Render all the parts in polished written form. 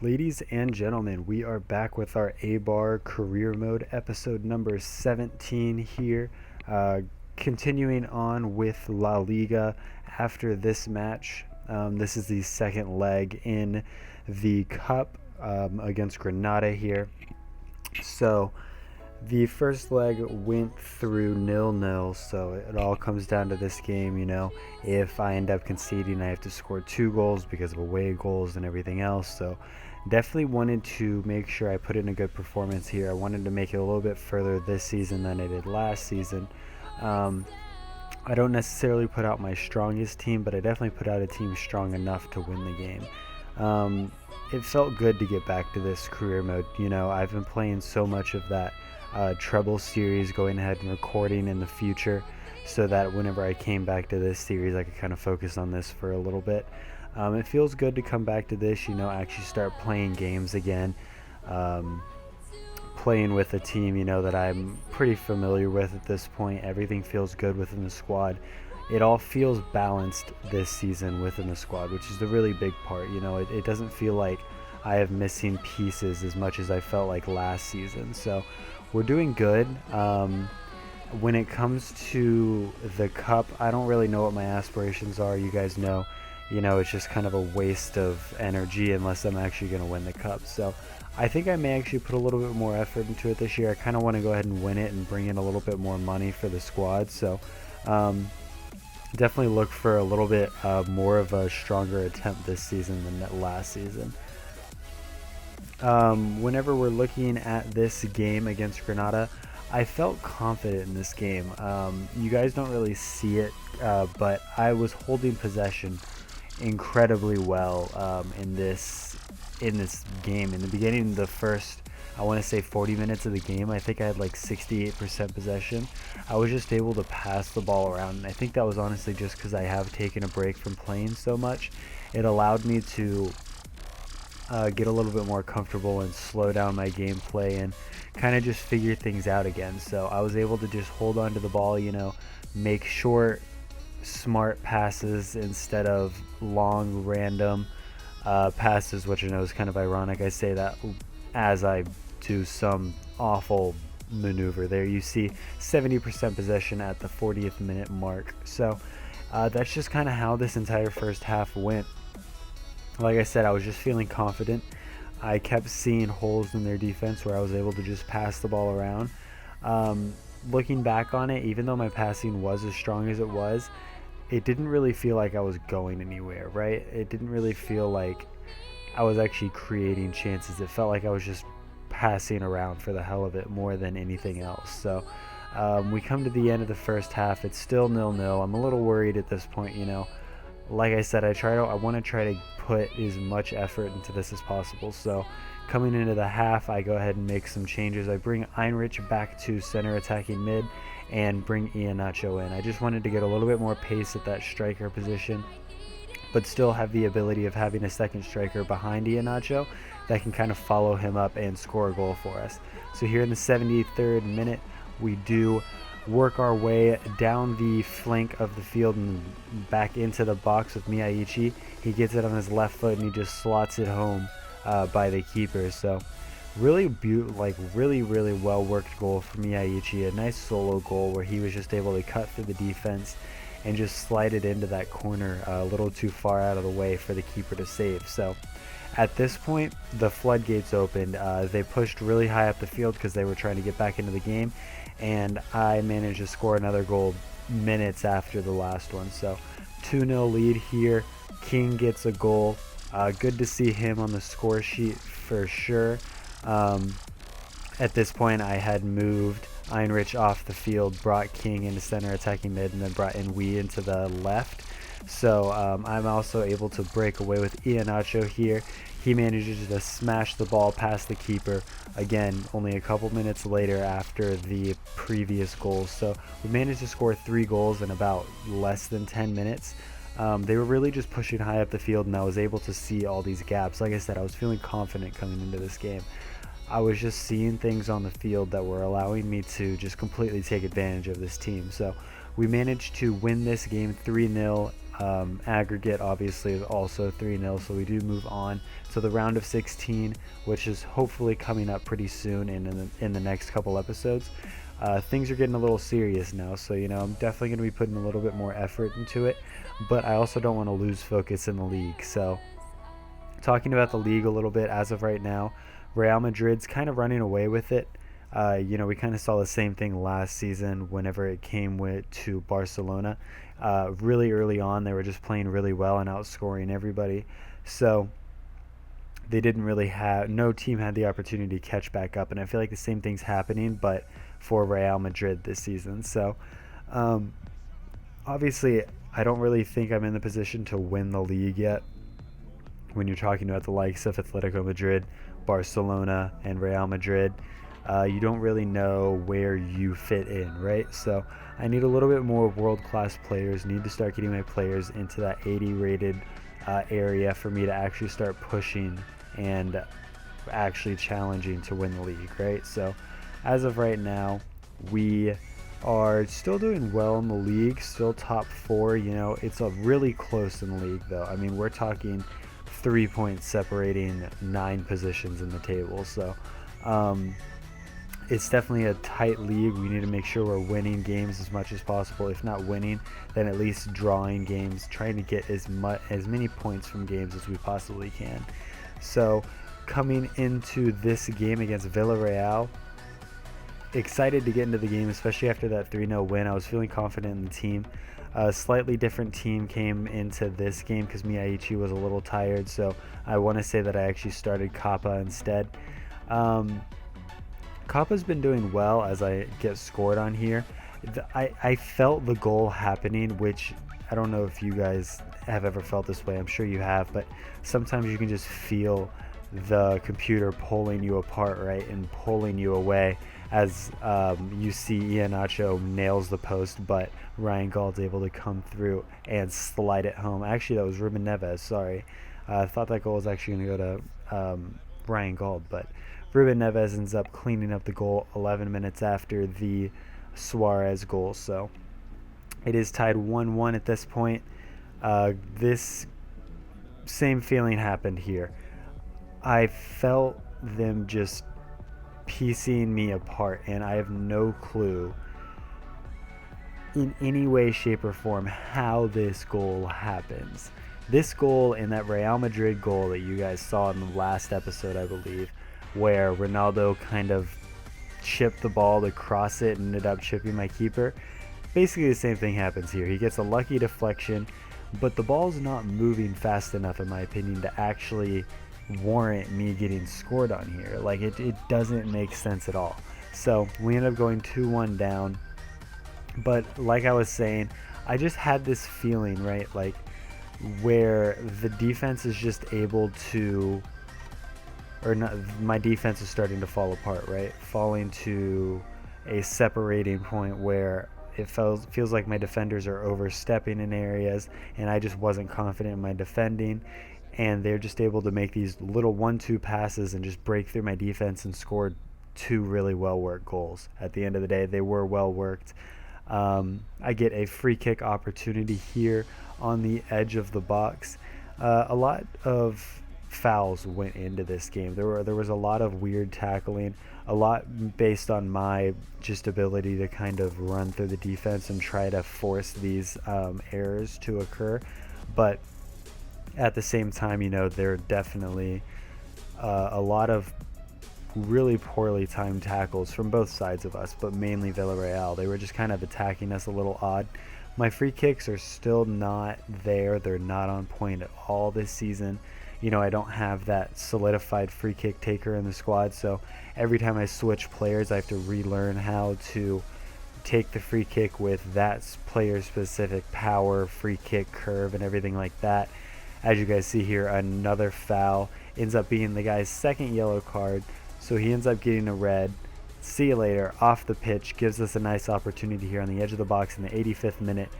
Ladies and gentlemen, we are back with our A-Bar Career Mode episode number 17 here. Uh, Continuing on with La Liga after this match. This is the second leg in the Cup against Granada here. So the first leg went through 0-0, so it all comes down to this game. If I end up conceding, I have to score 2 goals because of away goals and everything else. So definitely wanted to make sure I put in a good performance here. I wanted to make it a little bit further this season than I did last season. Um, I don't necessarily put out my strongest team, but I definitely put out a team strong enough to win the game. It felt good to get back to this career mode. I've been playing so much of that treble series, going ahead and recording in the future, so that whenever I came back to this series, I could kind of focus on this for a little bit. It feels good to come back to this, actually start playing games again, playing with a team, that I'm pretty familiar with at this point. Everything feels good within the squad. It all feels balanced this season within the squad, which is the really big part. It doesn't feel like I have missing pieces as much as I felt like last season. So we're doing good. When it comes to the cup, I don't really know what my aspirations are. You guys know, it's just kind of a waste of energy unless I'm actually going to win the cup. So I think I may actually put a little bit more effort into it this year. I kind of want to go ahead and win it and bring in a little bit more money for the squad. So definitely look for a little bit more of a stronger attempt this season than last season. Whenever we're looking at this game against Granada, I felt confident in this game. You guys don't really see it, but I was holding possession incredibly well in this game. In the beginning of the first, I want to say 40 minutes of the game, I think I had like 68% possession. I was just able to pass the ball around, and I think that was honestly just because I have taken a break from playing so much. It allowed me to get a little bit more comfortable and slow down my gameplay and kind of just figure things out again. So I was able to just hold on to the ball, make short, smart passes instead of long, random passes, which I know is kind of ironic. I say that as I do some awful maneuver there. You see 70% possession at the 40th minute mark. So that's just kind of how this entire first half went. Like I said, I was just feeling confident. I kept seeing holes in their defense where I was able to just pass the ball around. Looking back on it, even though my passing was as strong as it was, it didn't really feel like I was going anywhere, right? It didn't really feel like I was actually creating chances. It felt like I was just passing around for the hell of it more than anything else. So we come to the end of the first half. It's still 0-0. I'm a little worried at this point, Like I said, I want to try to put as much effort into this as possible. So coming into the half, I go ahead and make some changes. I bring Einrich back to center attacking mid and bring Iheanacho in. I just wanted to get a little bit more pace at that striker position, but still have the ability of having a second striker behind Iheanacho that can kind of follow him up and score a goal for us. So here in the 73rd minute, we do work our way down the flank of the field and back into the box with Miyaichi. He gets it on his left foot and he just slots it home by the keeper. So really really well worked goal for Miyaichi. A nice solo goal where he was just able to cut through the defense and just slide it into that corner a little too far out of the way for the keeper to save. So at this point, the floodgates opened. They pushed really high up the field because they were trying to get back into the game, and I managed to score another goal minutes after the last one. So 2-0 lead here. King gets a goal. Good to see him on the score sheet for sure. At this point, I had moved Einrich off the field, brought King into center attacking mid, and then brought Inui into the left. So I'm also able to break away with Iheanacho here. He manages to smash the ball past the keeper, again, only a couple minutes later after the previous goals. So we managed to score 3 goals in about less than 10 minutes. They were really just pushing high up the field, and I was able to see all these gaps. Like I said, I was feeling confident coming into this game. I was just seeing things on the field that were allowing me to just completely take advantage of this team. So we managed to win this game 3-0 Aggregate obviously is also 3-0, so we do move on to the round of 16, which is hopefully coming up pretty soon in the next couple episodes. Things are getting a little serious now, so I'm definitely going to be putting a little bit more effort into it, but I also don't want to lose focus in the league. So talking about the league a little bit, as of right now, Real Madrid's kind of running away with it. We kind of saw the same thing last season whenever it came to Barcelona. Really early on, they were just playing really well and outscoring everybody. So they didn't really no team had the opportunity to catch back up. And I feel like the same thing's happening, but for Real Madrid this season. So obviously, I don't really think I'm in the position to win the league yet. When you're talking about the likes of Atletico Madrid, Barcelona, and Real Madrid, you don't really know where you fit in, right? So I need a little bit more world-class players, need to start getting my players into that 80 rated area for me to actually start pushing and actually challenging to win the league, right? So as of right now, we are still doing well in the league, still top 4. It's really close in the league, though. I mean, we're talking 3 points separating 9 positions in the table. So it's definitely a tight league. We need to make sure we're winning games as much as possible. If not winning, then at least drawing games, trying to get as many points from games as we possibly can. So coming into this game against Villarreal, excited to get into the game, especially after that 3-0 win. I was feeling confident in the team. A slightly different team came into this game because Miyaichi was a little tired, so I want to say that I actually started Kappa instead. Kappa's been doing well as I get scored on here. I felt the goal happening, which I don't know if you guys have ever felt this way. I'm sure you have, but sometimes you can just feel the computer pulling you apart, right, and pulling you away as you see Iheanacho nails the post, but Ryan Gauld's able to come through and slide it home. Actually, that was Ruben Neves, sorry. I thought that goal was actually going to go to Ryan Gauld, but Ruben Neves ends up cleaning up the goal 11 minutes after the Suarez goal. So it is tied 1-1 at this point. This same feeling happened here. I felt them just piecing me apart, and I have no clue in any way, shape, or form how this goal happens. This goal and that Real Madrid goal that you guys saw in the last episode, I believe, where Ronaldo kind of chipped the ball to cross it and ended up chipping my keeper. Basically the same thing happens here. He gets a lucky deflection, but the ball's not moving fast enough, in my opinion, to actually warrant me getting scored on here. Like, it doesn't make sense at all. So we end up going 2-1 down. But like I was saying, I just had this feeling, right, like where the defense is just able to, or not, my defense is starting to fall apart, right, falling to a separating point where it feels like my defenders are overstepping in areas, and I just wasn't confident in my defending, and they're just able to make these little 1-2 passes and just break through my defense and scored 2 really well-worked goals. At the end of the day, they were well-worked. I get a free kick opportunity here on the edge of the box. A lot of fouls went into this game. There was a lot of weird tackling, a lot based on my just ability to kind of run through the defense and try to force these errors to occur. But at the same time, there are definitely a lot of really poorly timed tackles from both sides of us, but mainly Villarreal. They were just kind of attacking us a little odd. My free kicks are still not there. They're not on point at all this season. I don't have that solidified free kick taker in the squad, so every time I switch players, I have to relearn how to take the free kick with that player's specific power, free kick curve, and everything like that. As you guys see here, another foul ends up being the guy's second yellow card, so he ends up getting a red. See you later, off the pitch, gives us a nice opportunity here on the edge of the box in the 85th minute.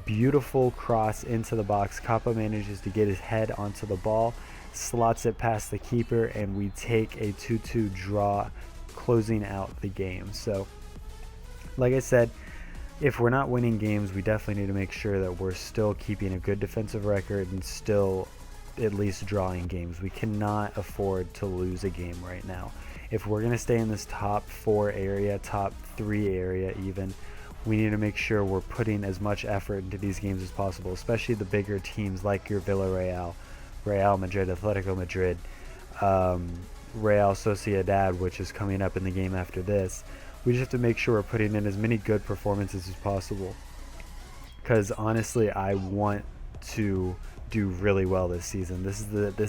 Beautiful cross into the box. Kappa manages to get his head onto the ball, slots it past the keeper, and we take a 2-2 draw, closing out the game. So, like I said, if we're not winning games, we definitely need to make sure that we're still keeping a good defensive record and still at least drawing games. We cannot afford to lose a game right now. If we're going to stay in this top 4 area, top 3 area even, we need to make sure we're putting as much effort into these games as possible, especially the bigger teams like your Villarreal, Real Madrid, Atletico Madrid, Real Sociedad, which is coming up in the game after this. We just have to make sure we're putting in as many good performances as possible, because honestly, I want to do really well this season. This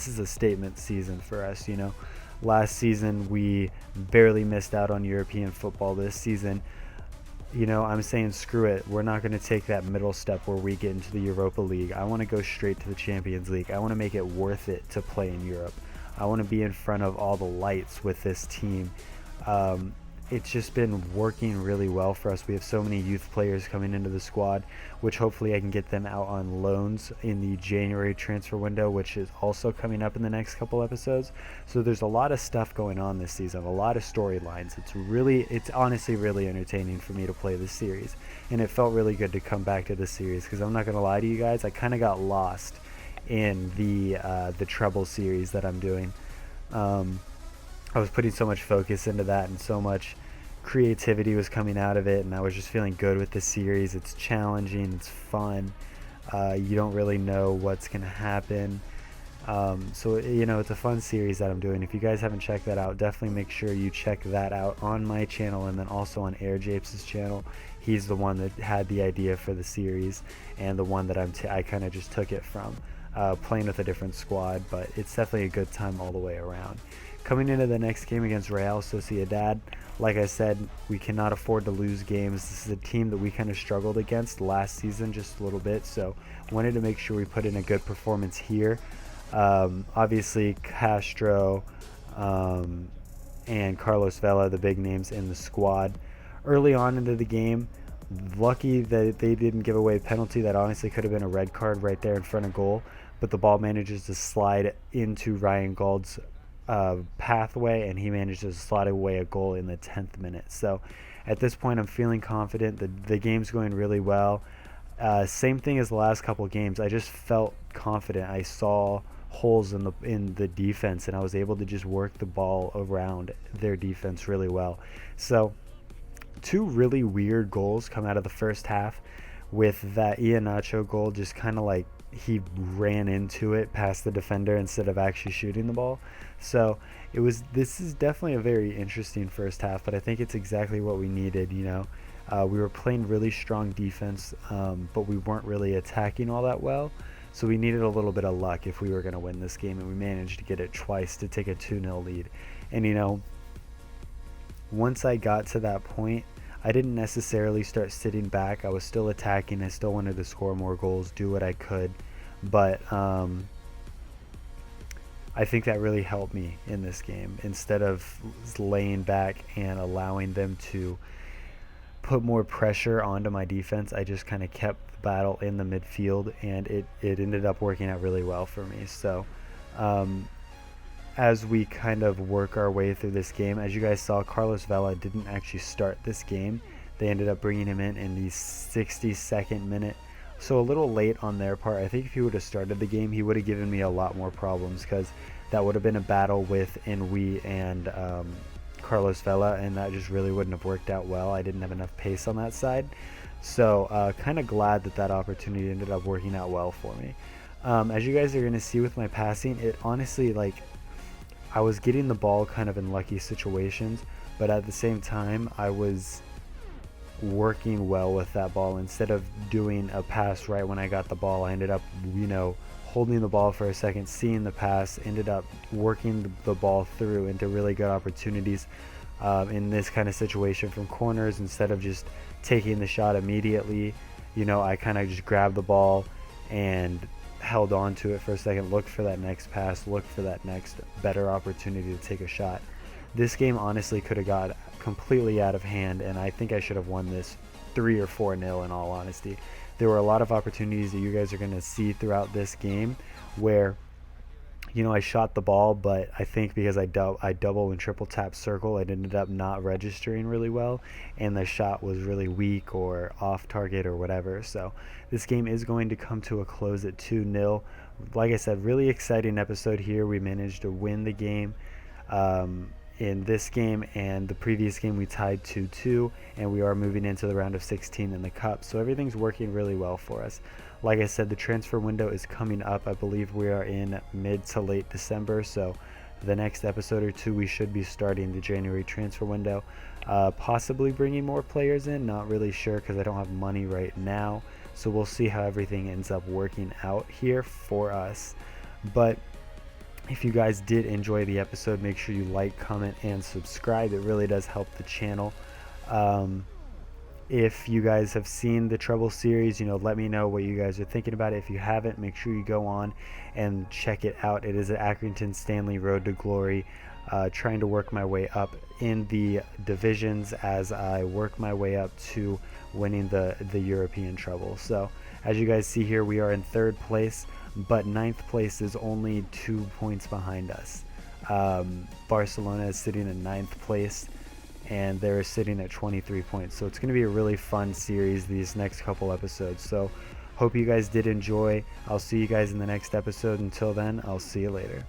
is a statement season for us. Last season we barely missed out on European football. This season, I'm saying screw it. We're not going to take that middle step where we get into the Europa League. I want to go straight to the Champions League. I want to make it worth it to play in Europe. I want to be in front of all the lights with this team. It's just been working really well for us. We have so many youth players coming into the squad, which hopefully I can get them out on loans in the January transfer window, which is also coming up in the next couple episodes. So there's a lot of stuff going on this season, a lot of storylines. It's honestly really entertaining for me to play this series, and it felt really good to come back to this series, because I'm not going to lie to you guys, I kind of got lost in the treble series that I'm doing. I was putting so much focus into that, and so much creativity was coming out of it, and I was just feeling good with the series. It's challenging, it's fun. You don't really know what's going to happen. So it's a fun series that I'm doing. If you guys haven't checked that out, definitely make sure you check that out on my channel, and then also on Air Japes' channel. He's the one that had the idea for the series, and the one that I kind of just took it from, playing with a different squad. But it's definitely a good time all the way around. Coming into the next game against Real Sociedad, like I said, we cannot afford to lose games. This is a team that we kind of struggled against last season just a little bit, so wanted to make sure we put in a good performance here. Obviously, Castro and Carlos Vela, the big names in the squad. Early on into the game, lucky that they didn't give away a penalty. That honestly could have been a red card right there in front of goal, but the ball manages to slide into Ryan Gauld's pathway, and he managed to slot away a goal in the 10th minute. So at this point, I'm feeling confident that the game's going really well. Same thing as the last couple games. I just felt confident. I saw holes in the defense, and I was able to just work the ball around their defense really well. So 2 really weird goals come out of the first half, with that Iheanacho goal just kind of like he ran into it past the defender instead of actually shooting the ball. So this is definitely a very interesting first half, but I think it's exactly what we needed. We were playing really strong defense, but we weren't really attacking all that well. So we needed a little bit of luck if we were going to win this game, and we managed to get it twice to take a 2-0 lead. And once I got to that point, I didn't necessarily start sitting back. I was still attacking. I still wanted to score more goals, do what I could. But I think that really helped me in this game. Instead of laying back and allowing them to put more pressure onto my defense, I just kind of kept the battle in the midfield, and it ended up working out really well for me. So as we kind of work our way through this game, as you guys saw, Carlos Vela didn't actually start this game. They ended up bringing him in the 62nd minute. So a little late on their part. I think if he would have started the game, he would have given me a lot more problems, because that would have been a battle with Inui and Carlos Vela, and that just really wouldn't have worked out well. I didn't have enough pace on that side. So kind of glad that opportunity ended up working out well for me. As you guys are going to see with my passing, it honestly, I was getting the ball kind of in lucky situations, but at the same time, I was working well with that ball. Instead of doing a pass right when I got the ball, I ended up, holding the ball for a second, seeing the pass, ended up working the ball through into really good opportunities in this kind of situation from corners. Instead of just taking the shot immediately, I kind of just grabbed the ball and held on to it for a second, looked for that next pass, looked for that next better opportunity to take a shot. This game honestly could have got completely out of hand, and I think I should have won this 3 or 4-0 in all honesty. There were a lot of opportunities that you guys are going to see throughout this game where, I shot the ball, but I think because I double and triple tap circle, it ended up not registering really well, and the shot was really weak or off target or whatever. So this game is going to come to a close at 2-0. Like I said, really exciting episode here. We managed to win the game. In this game and the previous game we tied 2-2, and we are moving into the round of 16 in the cup, so everything's working really well for us. Like I said, the transfer window is coming up. I believe we are in mid to late December, so the next episode or two we should be starting the January transfer window, possibly bringing more players in. Not really sure because I don't have money right now, so we'll see how everything ends up working out here for us. But if you guys did enjoy the episode, make sure you like, comment, and subscribe. It really does help the channel. If you guys have seen the Treble series, let me know what you guys are thinking about it. If you haven't, make sure you go on and check it out. It is an Accrington Stanley Road to Glory. Trying to work my way up in the divisions as I work my way up to winning the European treble. So as you guys see here, we are in 3rd place, but 9th place is only 2 points behind us. Barcelona is sitting in 9th place, and they're sitting at 23 points. So it's going to be a really fun series these next couple episodes. So hope you guys did enjoy. I'll see you guys in the next episode. Until then, I'll see you later.